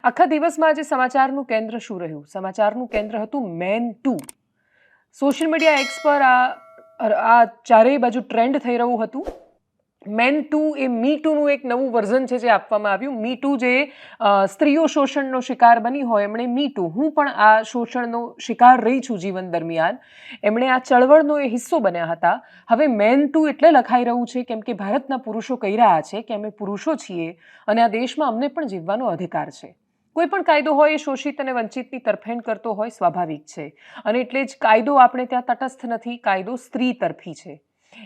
આખા દિવસમાં આજે સમાચારનું કેન્દ્ર શું રહ્યું? સમાચારનું કેન્દ્ર હતું મેન2। સોશિયલ મીડિયા એક્સ પર આ ચારેય બાજુ ટ્રેન્ડ થઈ રહ્યું હતું। મેન2 એ મી2નું એક નવું વર્ઝન છે જે આપવામાં આવ્યું। મી2 જે સ્ત્રીઓ શોષણનો શિકાર બની હોય એમણે મી2, હું પણ આ શોષણનો શિકાર રહી છું જીવન દરમિયાન, એમણે આ ચળવળનો એ હિસ્સો બન્યા હતા। હવે મેન2 એટલે લખાઈ રહ્યું છે કેમ કે ભારતના પુરુષો કહી રહ્યા છે કે અમે પુરુષો છીએ અને આ દેશમાં અમને પણ જીવવાનો અધિકાર છે। કોઈ પણ કાયદો હોય એ શોષિત અને વંચિતની તરફેણ કરતો હોય, સ્વાભાવિક છે, અને એટલે જ કાયદો આપણે ત્યાં તટસ્થ નથી, કાયદો સ્ત્રી તરફી છે।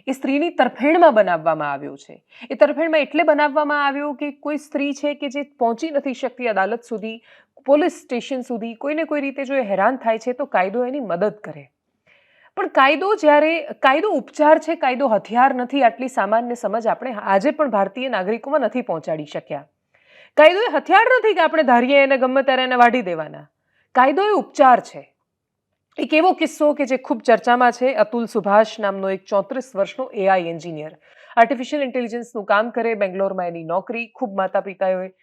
એ સ્ત્રીની તરફેણમાં બનાવવામાં આવ્યો છે। એ તરફેણમાં એટલે બનાવવામાં આવ્યો કે કોઈ સ્ત્રી છે કે જે પહોંચી નથી શકતી અદાલત સુધી, પોલીસ સ્ટેશન સુધી, કોઈને કોઈ રીતે જો એ હેરાન થાય છે તો કાયદો એની મદદ કરે। પણ કાયદો ઉપચાર છે, કાયદો હથિયાર નથી, આટલી સામાન્ય સમજ આપણે આજે પણ ભારતીય નાગરિકોમાં નથી પહોંચાડી શક્યા। કાયદો એ હથિયાર નથી કે આપણે ધારીએ એને ગમે ત્યારે એને વાઢી દેવાના। કાયદો એ ઉપચાર છે। એક એવો કિસ્સો કે જે ખૂબ ચર્ચામાં છે, અતુલ સુભાષ નામનો એક 34 વર્ષનો એઆઈ એન્જિનિયર, આર્ટિફિશિયલ ઇન્ટેલિજન્સનું કામ કરે, બેંગ્લોરમાં એની નોકરી, ખૂબ માતા પિતાએ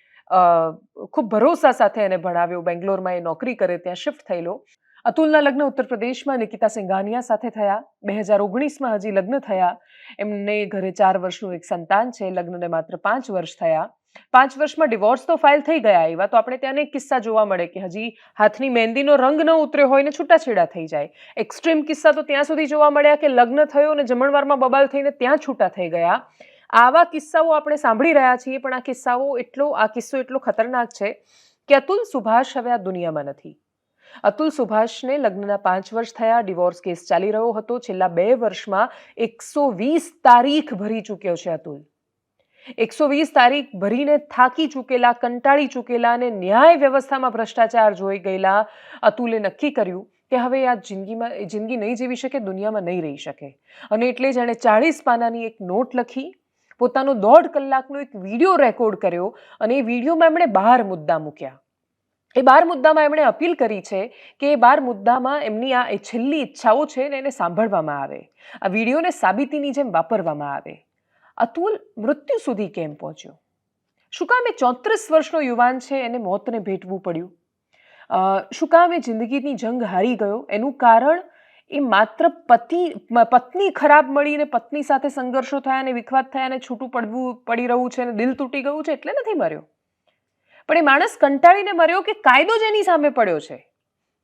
ખૂબ ભરોસા સાથે એને ભણાવ્યો, બેંગ્લોરમાં એ નોકરી કરે, ત્યાં શિફ્ટ થયેલો। અતુલના લગ્ન ઉત્તર પ્રદેશમાં નિકિતા સિંઘાનિયા સાથે થયા। 2019માં હજી લગ્ન થયા। એમને ઘરે 4 વર્ષનું એક સંતાન છે। લગ્નને માત્ર 5 વર્ષ થયા। 5 વર્ષમાં ડિવોર્સ તો ફાઇલ થઈ ગયા। એવા તો આપણે ત્યાં અનેક કિસ્સા જોવા મળે કે હજી હાથની મહેંદીનો રંગ ન ઉતર્યો હોય ને છૂટાછેડા થઈ જાય। એક્સ્ટ્રીમ કિસ્સા તો ત્યાં સુધી જોવા મળ્યા કે લગ્ન થયો અને જમણવારમાં બબાલ થઈને ત્યાં છૂટા થઈ ગયા। આવા કિસ્સાઓ આપણે સાંભળી રહ્યા છીએ, પણ આ કિસ્સો એટલો ખતરનાક છે કે અતુલ સુભાષ હવે આ દુનિયામાં નથી। અતુલ સુભાષને લગ્નના 5 વર્ષ થયા, ડિવોર્સ કેસ ચાલી રહ્યો હતો। છેલ્લા 2 વર્ષમાં 120 તારીખ ભરી ચૂક્યો છે અતુલ। 120 તારીખ ભરીને થાકી ચૂકેલા, કંટાળી ચૂકેલા અને ન્યાય વ્યવસ્થામાં ભ્રષ્ટાચાર જોઈ ગયેલા અતુલે નક્કી કર્યું કે હવે આ જિંદગી નહીં જીવી શકે, દુનિયામાં નહીં રહી શકે, અને એટલે જ એણે 40 પાનાની એક નોટ લખી, પોતાનો 1.5 કલાકનો એક વિડીયો રેકોર્ડ કર્યો અને એ વિડીયોમાં એમણે 12 મુદ્દા મૂક્યા। એ 12 મુદ્દામાં એમણે અપીલ કરી છે કે એ 12 મુદ્દામાં એમની આ છેલ્લી ઈચ્છાઓ છે ને એને સાંભળવામાં આવે, આ વિડીયોને સાબિતીની જેમ વાપરવામાં આવે। અતુલ મૃત્યુ સુધી કેમ પહોંચ્યો? શું કામ એ 34 વર્ષનો યુવાન છે એને મોતને ભેટવું પડ્યું? શું કામ એ જિંદગીની જંગ હારી ગયો? એનું કારણ એ માત્ર પત્ની ખરાબ મળીને પત્ની સાથે સંઘર્ષો થયા અને વિખવાદ થયા અને છૂટું પડી રહ્યું છે અને દિલ તૂટી ગયું છે એટલે નથી મર્યો, પણ એ માણસ કંટાળીને મર્યો કે કાયદો જ એની સામે પડ્યો છે।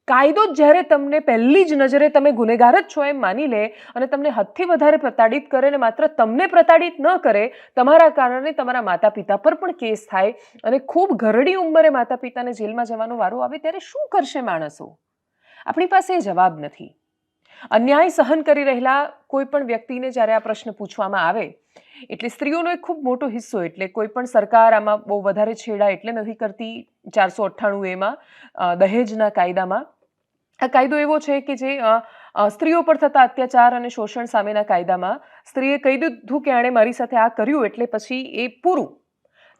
કાયદો જ્યારે તમને પહેલી જ નજરે તમે ગુનેગાર જ છો એમ માની લે અને તમને હદથી વધારે પ્રતાડિત કરે, અને માત્ર તમને પ્રતાડિત ન કરે, તમારા કારણે તમારા માતા પિતા પર પણ કેસ થાય અને ખૂબ ઘરડી ઉંમરે માતા પિતાને જેલમાં જવાનો વારો આવે, ત્યારે શું કરશે માણસો? આપણી પાસે એ જવાબ નથી। અન્યાય સહન કરી રહેલા કોઈ પણ વ્યક્તિને જ્યારે આ પ્રશ્ન પૂછવામાં આવે એટલે સ્ત્રીઓનો એક ખૂબ મોટો હિસ્સો, એટલે કોઈ પણ સરકાર આમાં બહુ વધારે છેડા એટલે નથી કરતી 498 એમાં, દહેજના કાયદામાં। આ કાયદો એવો છે કે જે સ્ત્રીઓ પર થતા અત્યાચાર અને શોષણ સામેના કાયદામાં સ્ત્રીએ કહી દીધું કે આણે મારી સાથે આ કર્યું એટલે પછી એ પૂરું,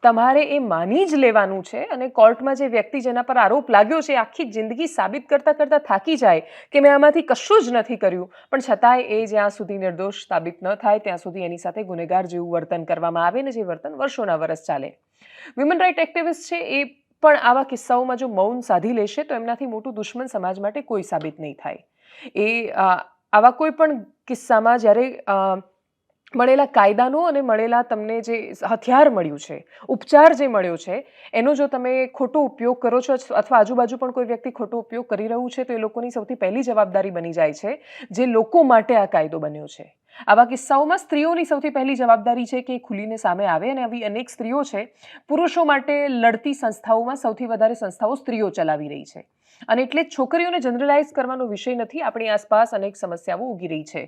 તમારે એ માની જ લેવાનું છે। અને કોર્ટમાં જે વ્યક્તિ જેના પર આરોપ લાગ્યો છે આખી જિંદગી સાબિત કરતાં થાકી જાય કે મેં આમાંથી કશું જ નથી કર્યું, પણ છતાંય એ જ્યાં સુધી નિર્દોષ સાબિત ન થાય ત્યાં સુધી એની સાથે ગુનેગાર જેવું વર્તન કરવામાં આવે ને જે વર્તન વર્ષોના વર્ષ ચાલે। વિમન રાઇટ એક્ટિવિસ્ટ છે એ પણ આવા કિસ્સાઓમાં જો મૌન સાધી લેશે તો એમનાથી મોટું દુશ્મન સમાજ માટે કોઈ સાબિત નહીં થાય। એ આવા કોઈ પણ કિસ્સામાં જ્યારે મળેલા કાયદાનો અને મળેલા તમને જે હથિયાર મળ્યું છે, ઉપચાર જે મળ્યો છે, એનો જો તમે ખોટો ઉપયોગ કરો છો અથવા આજુબાજુ પણ કોઈ વ્યક્તિ ખોટો ઉપયોગ કરી રહ્યું છે તો એ લોકોની સૌથી પહેલી જવાબદારી બની જાય છે જે લોકો માટે આ કાયદો બન્યો છે। આવા કિસ્સાઓમાં સ્ત્રીઓની સૌથી પહેલી જવાબદારી છે કે એ ખુલીને સામે આવે, અને આવી અનેક સ્ત્રીઓ છે। પુરુષો માટે લડતી સંસ્થાઓમાં સૌથી વધારે સંસ્થાઓ સ્ત્રીઓ ચલાવી રહી છે, અને એટલે છોકરીઓને જનરલાઇઝ કરવાનો વિષય નથી। આપણી આસપાસ અનેક સમસ્યાઓ ઉગી રહી છે।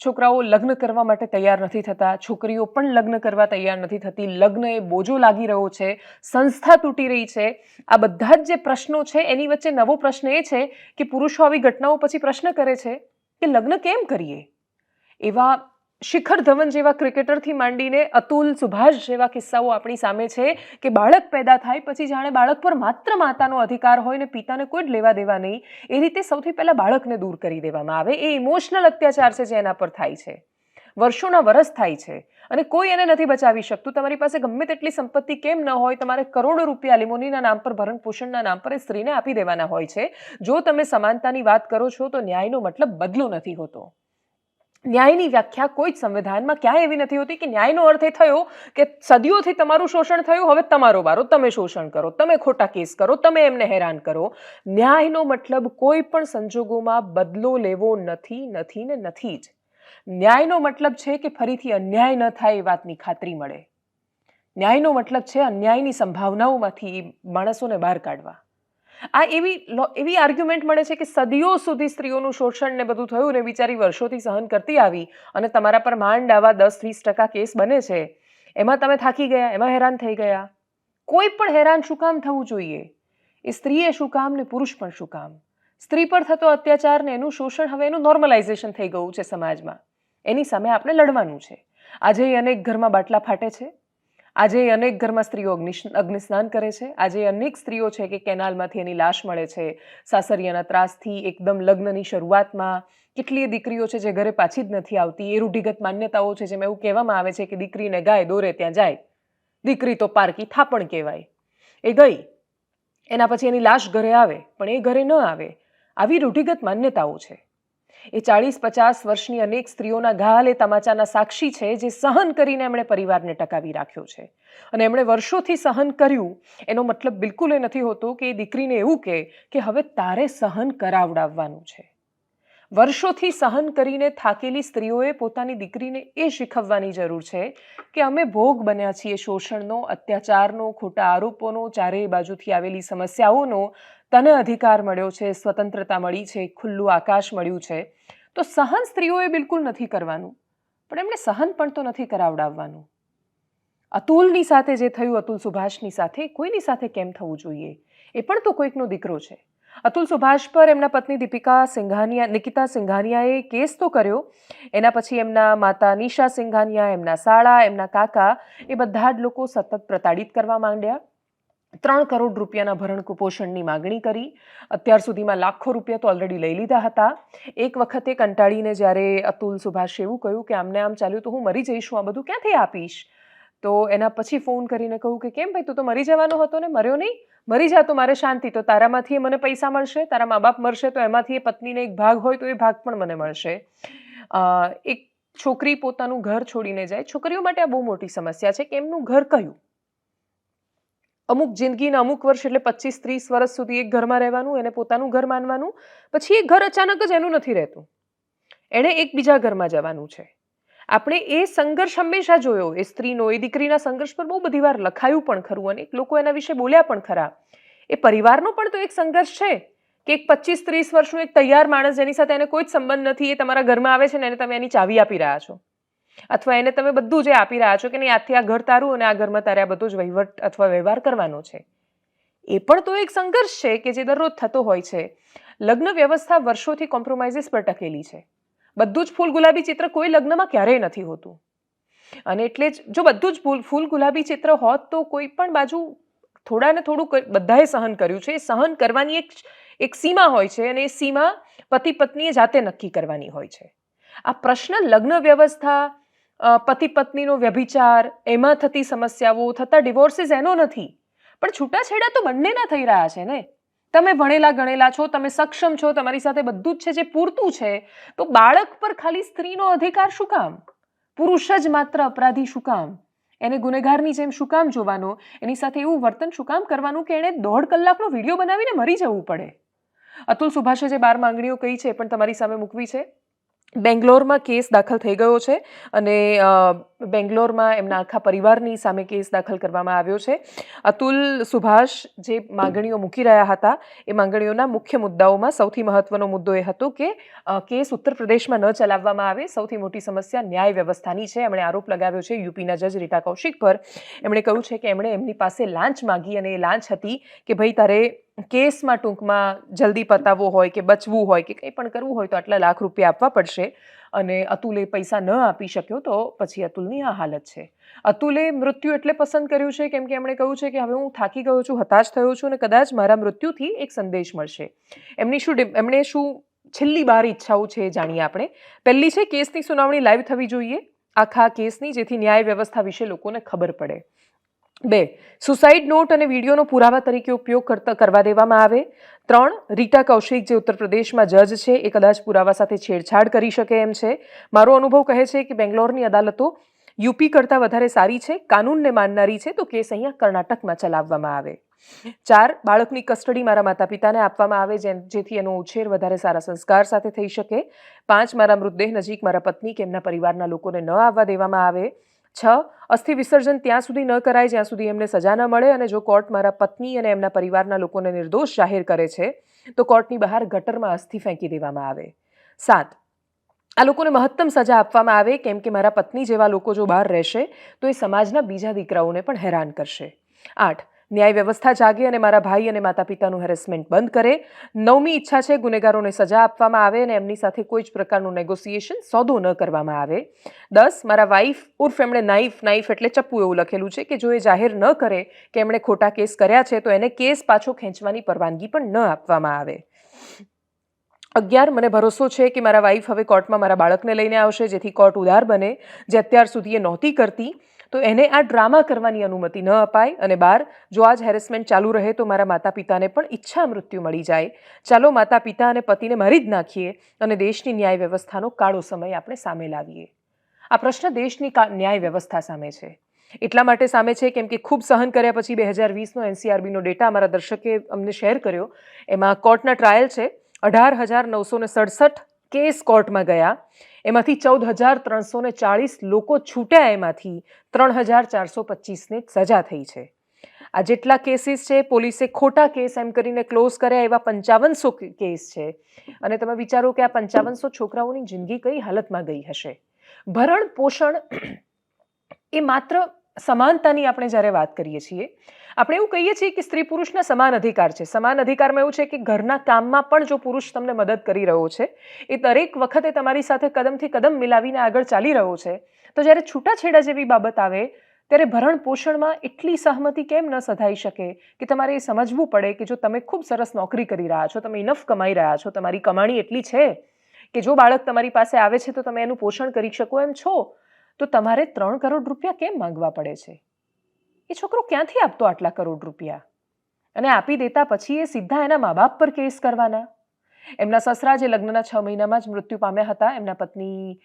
છોકરાઓ લગ્ન કરવા માટે તૈયાર નથી થતા, છોકરીઓ પણ લગ્ન કરવા તૈયાર નથી થતી, લગ્ન એ બોજો લાગી રહ્યો છે, સંસ્થા તૂટી રહી છે। આ બધા જ જે પ્રશ્નો છે એની વચ્ચે નવો પ્રશ્ન એ છે કે પુરુષો આવી ઘટનાઓ પછી પ્રશ્ન કરે છે કે લગ્ન કેમ કરીએ? એવા શિખર ધવન જેવા ક્રિકેટરથી માંડીને અતુલ સુભાષ જેવા કિસ્સાઓ આપણી સામે છે કે બાળક પેદા થાય પછી જાણે બાળક પર માત્ર માતાનો અધિકાર હોય ને પિતાને કોઈ જ લેવા દેવા નહીં, એ રીતે સૌથી પહેલાં બાળકને દૂર કરી દેવામાં આવે। એ ઇમોશનલ અત્યાચાર છે જે એના પર થાય છે। વર્ષોના વરસ થાય છે અને કોઈ એને નથી બચાવી શકતું. તમારી પાસે ગમે તેટલી સંપત્તિ કેમ ન હોય, તમારે કરોડો રૂપિયા એલિમોનીના નામ પર, ભરણ પોષણના નામ પર એ સ્ત્રીને આપી દેવાના હોય છે. જો તમે સમાનતાની વાત કરો છો તો ન્યાયનો મતલબ બદલો નથી હોતો. ન્યાયની વ્યાખ્યા કોઈ જ સંવિધાનમાં ક્યાંય એવી નથી હોતી કે ન્યાયનો અર્થ એ થયો કે સદીઓથી તમારું શોષણ થયું, હવે તમારો વારો, તમે શોષણ કરો, તમે ખોટા કેસ કરો, તમે એમને હેરાન કરો. ન્યાયનો મતલબ કોઈ પણ સંજોગોમાં બદલો લેવો નથી, નથી ને નથી જ. ન્યાયનો મતલબ છે કે ફરીથી અન્યાય ન થાય એ વાતની ખાતરી મળે. ન્યાયનો મતલબ છે અન્યાયની સંભાવનાઓમાંથી માણસોને બહાર કાઢવા. આ એવી આર્ગ્યુમેન્ટ મળે છે કે સદીઓ સુધી સ્ત્રીઓનું શોષણ ને બધું થયું ને બિચારી વર્ષોથી સહન કરતી આવી અને તમારા પર માંડ આવા 10-20% કેસ બને છે, એમાં તમે થાકી ગયા, એમાં હેરાન થઈ ગયા. કોઈ પણ હેરાન શું કામ થવું જોઈએ? એ સ્ત્રીએ શું કામ ને પુરુષ પણ શું કામ? સ્ત્રી પર થતો અત્યાચાર ને એનું શોષણ હવે એનું નોર્મલાઇઝેશન થઈ ગયું છે સમાજમાં. એની સામે આપણે લડવાનું છે. આજે અનેક ઘરમાં બાટલા ફાટે છે, આજે અનેક ઘરમાં સ્ત્રીઓ અગ્નિસ્નાન કરે છે, આજે અનેક સ્ત્રીઓ છે કે કેનાલમાંથી એની લાશ મળે છે. સાસરિયાના ત્રાસથી એકદમ લગ્નની શરૂઆતમાં કેટલીય દીકરીઓ છે જે ઘરે પાછી જ નથી આવતી. એ રૂઢિગત માન્યતાઓ છે જેમાં એવું કહેવામાં આવે છે કે દીકરીને ગાય દોરે ત્યાં જાય, દીકરી તો પારકી થાપણ કહેવાય. એ ગઈ, એના પછી એની લાશ ઘરે આવે પણ એ ઘરે ન આવે, આવી રૂઢિગત માન્યતાઓ છે. એ 40-50 વર્ષની અનેક સ્ત્રીઓના ઘાલે તમાચાના સાક્ષી છે જે સહન કરીને એમણે પરિવારને ટકાવી રાખ્યો છે. અને એમણે વર્ષોથી સહન કર્યું એનો મતલબ બિલકુલ એ નથી હોતો કે એ દીકરીને એવું કે હવે તારે સહન કરાવડાવવાનું છે. વર્ષોથી સહન કરીને થાકેલી સ્ત્રીઓએ પોતાની દીકરીને એ શીખવવાની જરૂર છે કે અમે ભોગ બન્યા છીએ શોષણનો, અત્યાચારનો, ખોટા આરોપોનો, ચારેય બાજુથી આવેલી સમસ્યાઓનો. તને અધિકાર મળ્યો છે, સ્વતંત્રતા મળી છે, ખુલ્લું આકાશ મળ્યું છે. તો સહન સ્ત્રીઓએ બિલકુલ નથી કરવાનું, પણ એમણે સહન પણ તો નથી કરાવડાવવાનું. અતુલની સાથે જે થયું, અતુલ સુભાષની સાથે, કોઈની સાથે કેમ થવું જોઈએ? એ પણ તો કોઈકનો દીકરો છે. અતુલ સુભાષ પર એમના પત્ની નિકિતા સિંઘાનિયાએ કેસ તો કર્યો. એના પછી એમના માતા નિશા સિંઘાનિયા, એમના સાળા, એમના કાકા, એ બધા જ લોકો સતત પ્રતાડિત કરવા માંડ્યા. 3 કરોડ રૂપિયાના ભરણ કુપોષણની માગણી કરી. અત્યાર સુધીમાં લાખો રૂપિયા તો ઓલરેડી લઈ લીધા હતા. એક વખતે કંટાળીને જ્યારે અતુલ સુભાષે એવું કહ્યું કે આમને આમ ચાલ્યું તો હું મરી જઈશ, આ બધું ક્યાંથી આપીશ? તો એના પછી ફોન કરીને કહ્યું કે કેમ ભાઈ, તું તો મરી જવાનો હતો ને, મર્યો નહીં? મરી જા તો મારે શાંતિ, તો તારામાંથી મને પૈસા મળશે, તારા મા બાપ મળશે તો એમાંથી એ પત્નીને એક ભાગ હોય તો એ ભાગ પણ મને મળશે. એક છોકરી પોતાનું ઘર છોડીને જાય. છોકરીઓ માટે આ બહુ મોટી સમસ્યા છે કે એમનું ઘર કયું? અમુક જિંદગીના અમુક વર્ષ એટલે 25-30 વર્ષ સુધી એક ઘરમાં રહેવાનું, એને પોતાનું ઘર માનવાનું, પછી એ ઘર અચાનક જ એનું નથી રહેતું, એણે એક બીજા ઘરમાં જવાનું છે. આપણે એ સંઘર્ષ હંમેશા જોયો, એ સ્ત્રીનો, એ દીકરીના સંઘર્ષ પર બહુ બધી વાર લખાયું પણ ખરું અને લોકો એના વિશે બોલ્યા પણ ખરા. એ પરિવારનો પણ તો એક સંઘર્ષ છે કે એક 25-30 વર્ષનું એક તૈયાર માણસ જેની સાથે એને કોઈ જ સંબંધ નથી, એ તમારા ઘરમાં આવે છે ને એને તમે એની ચાવી આપી રહ્યા છો, અથવા એને તમે બધું જે આપી રહ્યા છો કે નહીં આજથી આ ઘર તારું અને આ ઘરમાં તારે આ બધો જ વહીવટ અથવા વ્યવહાર કરવાનો છે. એ પણ તો એક સંઘર્ષ છે કે જે દરરોજ થતો હોય છે. લગ્ન વ્યવસ્થા વર્ષોથી કોમ્પ્રોમાઇઝીસ પર ટકેલી છે. બધું જ ફૂલ ગુલાબી ચિત્ર કોઈ લગ્નમાં ક્યારેય નથી હોતું. અને એટલે જ જો બધું જ ફૂલ ગુલાબી ચિત્ર હોત તો કોઈ પણ બાજુ થોડા ને થોડું બધાએ સહન કર્યું છે. સહન કરવાની એક સીમા હોય છે અને એ સીમા પતિ પત્નીએ જાતે નક્કી કરવાની હોય છે. આ પ્રશ્ન લગ્ન વ્યવસ્થા, પતિ પત્નીનો વ્યભિચાર, એમાં થતી સમસ્યાઓ, થતા ડિવોર્સિસ એનો નથી, પણ છૂટાછેડા તો બંનેના થઈ રહ્યા છે ને. તમે ભણેલા ગણેલા છો, તમે સક્ષમ છો, તમારી સાથે બધું જ છે જે પૂરતું છે, તો બાળક પર ખાલી સ્ત્રીનો અધિકાર શું કામ? પુરુષ જ માત્ર અપરાધી શું કામ? એને ગુનેગારની જેમ શું કામ જોવાનો? એની સાથે એવું વર્તન શું કામ કરવાનું કે એણે 1.5 કલાકનો વિડીયો બનાવીને મરી જવું પડે? અતુલ સુભાષે જે 12 માંગણીઓ કહી છે પણ તમારી સામે મૂકવી છે. બેંગ્લોરમાં કેસ દાખલ થઈ ગયો છે અને બેંગ્લોરમાં એમના આખા પરિવારની સામે કેસ દાખલ કરવામાં આવ્યો છે. અતુલ સુભાષ જે માંગણીઓ મૂકી રહ્યા હતા એ માંગણીઓના મુખ્ય મુદ્દાઓમાં સૌથી મહત્વનો મુદ્દો એ હતો કે કેસ ઉત્તર પ્રદેશમાં ન ચલાવવામાં આવે. સૌથી મોટી સમસ્યા ન્યાય વ્યવસ્થાની છે. એમણે આરોપ લગાવ્યો છે યુપીના જજ રીટા કૌશિક પર. એમણે કહ્યું છે કે એમણે એમની પાસે લાંચ માગી અને એ લાંચ હતી કે ભાઈ તારે કેસમાં ટૂંકમાં જલ્દી પતાવવો હોય કે બચવું હોય કે કંઈ પણ કરવું હોય તો આટલા લાખ રૂપિયા આપવા પડશે. અને અતુલે પૈસા ન આપી શક્યો તો પછી અતુલની આ હાલત છે. અતુલે મૃત્યુ એટલે પસંદ કર્યું છે કેમ કે એમણે કહ્યું છે કે હવે હું થાકી ગયો છું, હતાશ થયો છું અને કદાચ મારા મૃત્યુથી એક સંદેશ મળશે. એમણે શું છેલ્લી 12 ઈચ્છાઓ છે એ જાણીએ આપણે. પહેલી છે કેસની સુનાવણી લાઈવ થવી જોઈએ આખા કેસની, જેથી ન્યાય વ્યવસ્થા વિશે લોકોને ખબર પડે. 2, સુસાઇડ નોટ અને વિડીયોનો પુરાવા તરીકે ઉપયોગ કરવા દેવામાં આવે. 3, રીટા કૌશિક જે ઉત્તર પ્રદેશમાં જજ છે એ કદાચ પુરાવા સાથે છેડછાડ કરી શકે એમ છે. મારો અનુભવ કહે છે કે બેંગ્લોરની અદાલતો યુપી કરતાં વધારે સારી છે, કાનૂનને માનનારી છે, તો કેસ અહીંયા કર્ણાટકમાં ચલાવવામાં આવે. 4, બાળકની કસ્ટડી મારા માતા પિતાને આપવામાં આવે જેથી એનો ઉછેર વધારે સારા સંસ્કાર સાથે થઈ શકે. 5, મારા મૃતદેહ નજીક મારા પત્ની કે એમના પરિવારના લોકોને ન આવવા દેવામાં આવે. 6, અસ્થિ વિસર્જન ત્યાં સુધી ન કરાય જ્યાં સુધી એમને સજા ન મળે, અને જો કોર્ટ મારા પત્ની અને એમના પરિવારના લોકોને નિર્દોષ જાહેર કરે છે તો કોર્ટની બહાર ગટરમાં અસ્થિ ફેંકી દેવામાં આવે. 7, આ લોકોને મહત્તમ સજા આપવામાં આવે કેમ કે મારા પત્ની જેવા લોકો જો બહાર રહેશે તો એ સમાજના બીજા દીકરાઓને પણ હેરાન કરશે. 8, ન્યાય વ્યવસ્થા જાગે અને મારા ભાઈ અને માતા પિતાનું હેરેસમેન્ટ બંધ કરે. 9મી ઈચ્છા છે ગુનેગારોને સજા આપવામાં આવે અને એમની સાથે કોઈ જ પ્રકારનું નેગોસિએશન સોદો ન કરવામાં આવે. 10, મારા વાઈફ ઉર્ફ એમણે નાઈફ એટલે ચપ્પુ એવું લખેલું છે કે જો એ જાહેર ન કરે કે એમણે ખોટા કેસ કર્યા છે તો એને કેસ પાછો ખેંચવાની પરવાનગી પણ ન આપવામાં આવે. 11, મને ભરોસો છે કે મારા વાઈફ હવે કોર્ટમાં મારા બાળકને લઈને આવશે જેથી કોર્ટ ઉદાર બને, જે અત્યાર સુધી એ નહોતી કરતી, તો એને આ ડ્રામા કરવાની અનુમતિ ન અપાય. અને 12, જો આ જ હેરેસમેન્ટ ચાલુ રહે તો મારા માતા પિતાને પણ ઈચ્છા મૃત્યુ મળી જાય. ચાલો માતા પિતા અને પતિને મારી જ નાખીએ અને દેશની ન્યાય વ્યવસ્થાનો કાળો સમય આપણે સામે લાવીએ. આ પ્રશ્ન દેશની ન્યાય વ્યવસ્થા સામે છે. એટલા માટે સામે છે કેમ કે ખૂબ સહન કર્યા પછી 2020નો NCRBનો ડેટા અમારા દર્શકે અમને શેર કર્યો. એમાં કોર્ટના ટ્રાયલ છે. 18,967 કેસ કોર્ટમાં ગયા, એમાંથી 14,340 લોકો છૂટ્યા, એમાંથી 3,425ને સજા થઈ છે. આ જેટલા કેસીસ છે પોલીસે ખોટા કેસ એમ કરીને ક્લોઝ કર્યા એવા 5500 કેસ છે. અને તમે વિચારો કે આ 5500 છોકરાઓની જિંદગી કઈ હાલતમાં ગઈ હશે. ભરણ પોષણ એ માત્ર સમાનતાની આપણે જ્યારે વાત કરીએ છીએ, આપણે એવું કહીએ છીએ કે સ્ત્રી પુરુષના સમાન અધિકાર છે. સમાન અધિકારમાં એવું છે કે ઘરના કામમાં પણ જો પુરુષ તમને મદદ કરી રહ્યો છે, એ દરેક વખતે તમારી સાથે કદમથી કદમ મિલાવીને આગળ ચાલી રહ્યો છે, તો જ્યારે છૂટાછેડા જેવી બાબત આવે ત્યારે ભરણ પોષણમાં એટલી સહમતિ કેમ ન સધાઈ શકે કે તમારે એ સમજવું પડે કે જો તમે ખૂબ સરસ નોકરી કરી રહ્યા છો, તમે ઇનફ કમાઈ રહ્યા છો, તમારી કમાણી એટલી છે કે જો બાળક તમારી પાસે આવે છે તો તમે એનું પોષણ કરી શકો એમ છો, તો તમારે 3 કરોડ રૂપિયા કેમ માંગવા પડે છે? એ છોકરો ક્યાંથી આપતો આટલા કરોડ રૂપિયા? અને આપી દેતા પછી એ સીધા એના મા બાપ પર કેસ કરવાના. એમના સસરા જે લગ્નના 6 મહિનામાં જ મૃત્યુ પામ્યા હતા, એમના પત્ની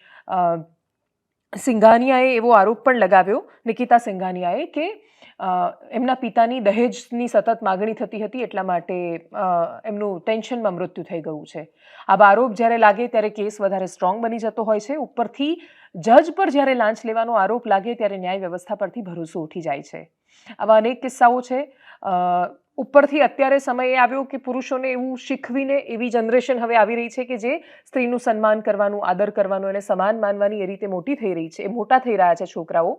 સિંઘાનિયાએ એવો આરોપ પણ લગાવ્યો, નિકિતા સિંઘાનિયાએ, કે એમના પિતાની દહેજની સતત માગણી થતી હતી એટલા માટે એમનું ટેન્શનમાં મૃત્યુ થઈ ગયું છે. આવા આરોપ જ્યારે લાગે ત્યારે કેસ વધારે સ્ટ્રોંગ બની જતો હોય છે. ઉપરથી જજ પર જ્યારે લાંચ લેવાનો આરોપ લાગે ત્યારે ન્યાય વ્યવસ્થા પરથી ભરોસો ઉઠી જાય છે. આવા અનેક કિસ્સાઓ છે. ઉપરથી અત્યારે સમય આવ્યો કે પુરુષોને એવું શીખવીને એવી જનરેશન હવે આવી રહી છે કે જે સ્ત્રીનું સન્માન કરવાનું, આદર કરવાનું, એને સમાન માનવાની એ રીતે મોટી થઈ રહી છે. એ મોટા થઈ રહ્યા છે છોકરાઓ.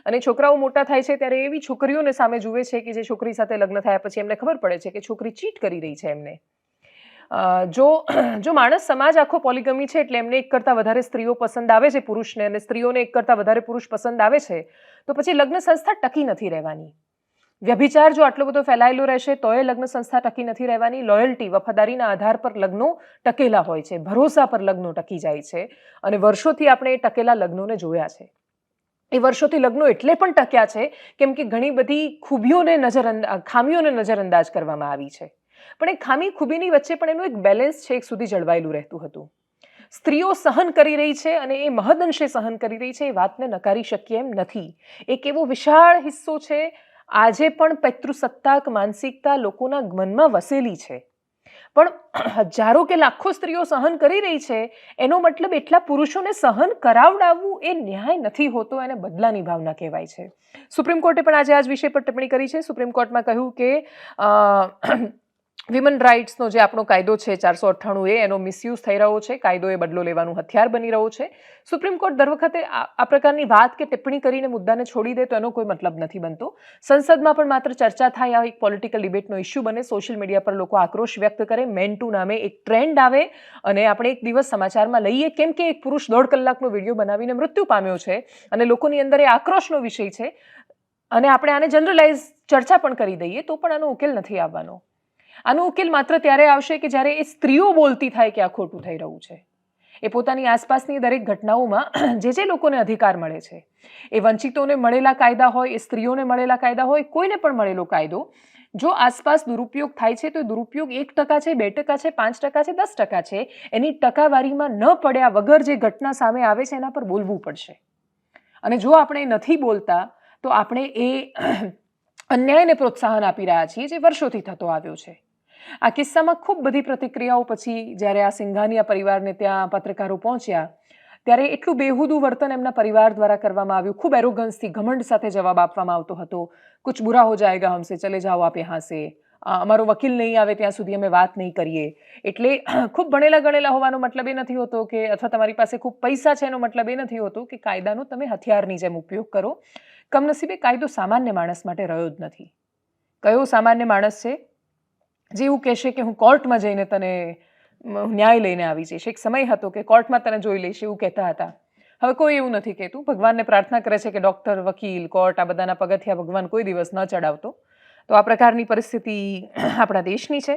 અને છોકરાઓ મોટા થાય છે ત્યારે એવી છોકરીઓને સામે જુએ છે કે જે છોકરી સાથે લગ્ન થયા પછી એમને ખબર પડે છે કે છોકરી ચીટ કરી રહી છે એમને. જો માણસ સમાજ આખો પોલિગમી છે એટલે એમને એક કરતાં વધારે સ્ત્રીઓ પસંદ આવે છે પુરુષને, અને સ્ત્રીઓને એક કરતાં વધારે પુરુષ પસંદ આવે છે, તો પછી લગ્ન સંસ્થા ટકી નથી રહેવાની. વ્યભિચાર જો આટલો બધો ફેલાયેલો રહેશે તો એ લગ્ન સંસ્થા ટકી નથી રહેવાની. લોયલ્ટી, વફાદારીના આધાર પર લગ્નો ટકેલા હોય છે, ભરોસા પર લગ્નો ટકી જાય છે. અને વર્ષોથી આપણે એ ટકેલા લગ્નોને જોયા છે. એ વર્ષોથી લગ્નો એટલે પણ ટક્યા છે કેમ કે ઘણી બધી ખામીઓને નજરઅંદાજ કરવામાં આવી છે. પણ એ ખામી ખૂબીની વચ્ચે પણ એનું એક બેલેન્સ છે, એક સુધી જળવાયેલું રહેતું હતું. સ્ત્રીઓ સહન કરી રહી છે અને એ મહદઅંશે સહન કરી રહી છે, એ વાતને નકારી શકીએ એમ નથી. એક એવો વિશાળ હિસ્સો છે આજે પણ પિતૃસત્તાક માનસિકતા લોકોના મનમાં વસેલી છે. પણ હજારો કે લાખો સ્ત્રીઓ સહન કરી રહી છે એનો મતલબ એટલા પુરુષોને સહન કરાવડાવવું એ ન્યાય નથી હોતો, એને બદલાની ભાવના કહેવાય છે. સુપ્રીમ કોર્ટે પણ આજે આ જ વિષય પર ટિપ્પણી કરી છે. સુપ્રીમ કોર્ટમાં કહ્યું કે વિમન રાઇટ્સનો જે આપણો કાયદો છે 498A, એનો મિસયુઝ થઈ રહ્યો છે. કાયદો એ બદલો લેવાનું હથિયાર બની રહ્યો છે. સુપ્રીમ કોર્ટ દર વખતે આ પ્રકારની વાત કે ટિપ્પણી કરીને મુદ્દાને છોડી દે તો એનો કોઈ મતલબ નથી બનતો. સંસદમાં પણ માત્ર ચર્ચા થાય, આ એક પોલિટિકલ ડિબેટનો ઇસ્યુ બને, સોશિયલ મીડિયા પર લોકો આક્રોશ વ્યક્ત કરે, મેન ટુ નામે એક ટ્રેન્ડ આવે અને આપણે એક દિવસ સમાચારમાં લઈએ કેમ કે એક પુરુષ 1.5 કલાકનો વિડીયો બનાવીને મૃત્યુ પામ્યો છે અને લોકોની અંદર એ આક્રોશનો વિષય છે અને આપણે આને જનરલાઇઝ ચર્ચા પણ કરી દઈએ તો પણ આનો ઉકેલ નથી આવવાનો. આનો ઉકેલ માત્ર ત્યારે આવશે કે જ્યારે એ સ્ત્રીઓ બોલતી થાય કે આ ખોટું થઈ રહ્યું છે. એ પોતાની આસપાસની દરેક ઘટનાઓમાં જે લોકોને અધિકાર મળે છે, એ વંચિતોને મળેલા કાયદા હોય, એ સ્ત્રીઓને મળેલા કાયદા હોય, કોઈને પણ મળેલો કાયદો, જો આસપાસ દુરુપયોગ થાય છે તો દુરુપયોગ 1% છે, 2% છે, 5% છે, 10% છે, એની ટકાવારીમાં ન પડ્યા વગર જે ઘટના સામે આવે છે એના પર બોલવું પડશે. અને જો આપણે નથી બોલતા તો આપણે એ અન્યાયને પ્રોત્સાહન આપી રહ્યા છીએ જે વર્ષોથી થતો આવ્યો છે. આ કિસ્સામાં ખૂબ બધી પ્રતિક્રિયાઓ પછી જ્યારે આ સિંઘાનિયા પરિવારને ત્યાં પત્રકારો પહોંચ્યા ત્યારે એટલું બેહુદું વર્તન એમના પરિવાર દ્વારા કરવામાં આવ્યું. ખૂબ એરોગન્સથી, ઘમંડ સાથે જવાબ આપવામાં આવતો હતો. કુછ બુરા હો જાયેગા હમસે, ચલે જાઓ આપ યહાં સે, અમારો વકીલ નહીં આવે ત્યાં સુધી અમે વાત નહીં કરીએ. એટલે ખૂબ ભણેલા ગણેલા હોવાનો મતલબ એ નથી હોતો કે, અથવા તમારી પાસે ખૂબ પૈસા છે એનો મતલબ એ નથી હોતો કે કાયદાનો તમે હથિયારની જેમ ઉપયોગ કરો. કમનસીબે કાયદો સામાન્ય માણસ માટે રહ્યો જ નથી. કયો સામાન્ય માણસ છે જે એવું કહેશે કે હું કોર્ટમાં જઈને તને ન્યાય લઈને આવી જઈશ? એક સમય હતો કે કોર્ટમાં તને જોઈ લઈશ એવું કહેતા હતા. હવે કોઈ એવું નથી કહેતું. ભગવાનને પ્રાર્થના કરે છે કે ડૉક્ટર, વકીલ, કોર્ટ આ બધાના પગથિયા ભગવાન કોઈ દિવસ ન ચડાવતો. તો આ પ્રકારની પરિસ્થિતિ આપણા દેશની છે.